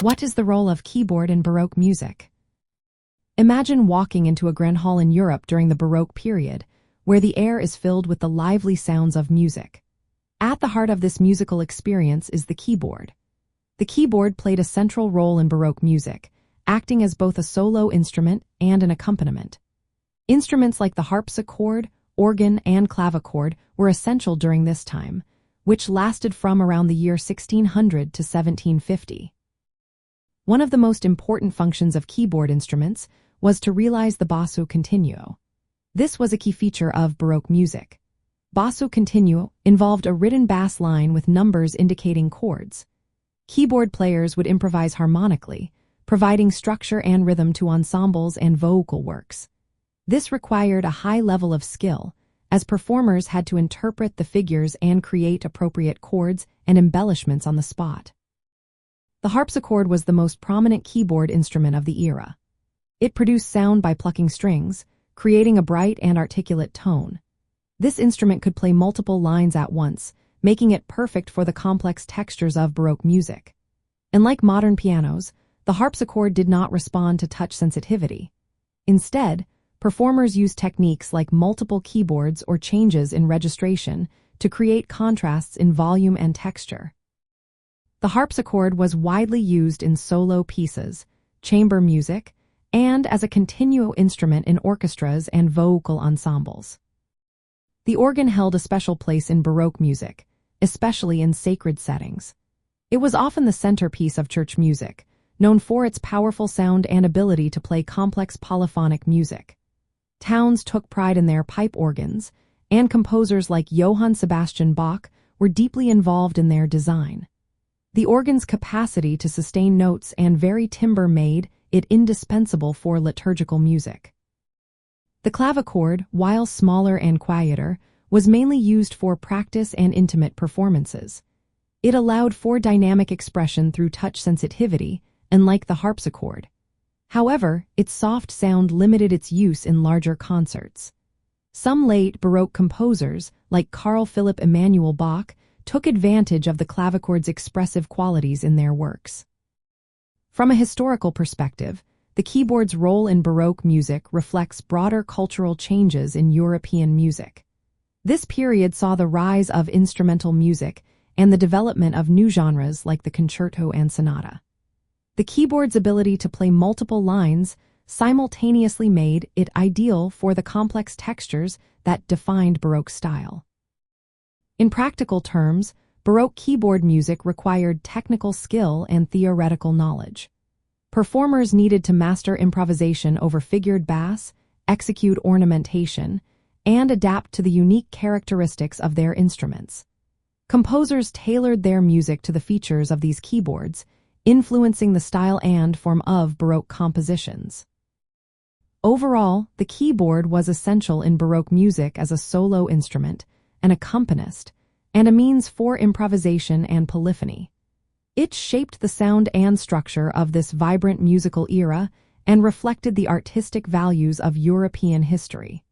What is the role of keyboard in Baroque music? Imagine walking into a grand hall in Europe during the Baroque period, where the air is filled with the lively sounds of music. At the heart of this musical experience is the keyboard. The keyboard played a central role in Baroque music, acting as both a solo instrument and an accompaniment. Instruments like the harpsichord, organ, and clavichord were essential during this time, which lasted from around the year 1600 to 1750. One of the most important functions of keyboard instruments was to realize the Basso Continuo. This was a key feature of Baroque music. Basso Continuo involved a written bass line with numbers indicating chords. Keyboard players would improvise harmonically, providing structure and rhythm to ensembles and vocal works. This required a high level of skill, as performers had to interpret the figures and create appropriate chords and embellishments on the spot. The harpsichord was the most prominent keyboard instrument of the era. It produced sound by plucking strings, creating a bright and articulate tone. This instrument could play multiple lines at once, making it perfect for the complex textures of Baroque music. Unlike modern pianos, the harpsichord did not respond to touch sensitivity. Instead, performers used techniques like multiple keyboards or changes in registration to create contrasts in volume and texture. The harpsichord was widely used in solo pieces, chamber music, and as a continuo instrument in orchestras and vocal ensembles. The organ held a special place in Baroque music, especially in sacred settings. It was often the centerpiece of church music, known for its powerful sound and ability to play complex polyphonic music. Towns took pride in their pipe organs, and composers like Johann Sebastian Bach were deeply involved in their design. The organ's capacity to sustain notes and vary timbre made it indispensable for liturgical music. The clavichord, while smaller and quieter, was mainly used for practice and intimate performances. It allowed for dynamic expression through touch sensitivity, unlike the harpsichord. However, its soft sound limited its use in larger concerts. Some late Baroque composers, like Carl Philipp Emanuel Bach, took advantage of the clavichord's expressive qualities in their works. From a historical perspective, the keyboard's role in Baroque music reflects broader cultural changes in European music. This period saw the rise of instrumental music and the development of new genres like the concerto and sonata. The keyboard's ability to play multiple lines simultaneously made it ideal for the complex textures that defined Baroque style. In practical terms, Baroque keyboard music required technical skill and theoretical knowledge. Performers needed to master improvisation over figured bass, execute ornamentation, and adapt to the unique characteristics of their instruments. Composers tailored their music to the features of these keyboards, influencing the style and form of Baroque compositions. Overall, the keyboard was essential in Baroque music as a solo instrument, an accompanist, and a means for improvisation and polyphony. It shaped the sound and structure of this vibrant musical era and reflected the artistic values of European history.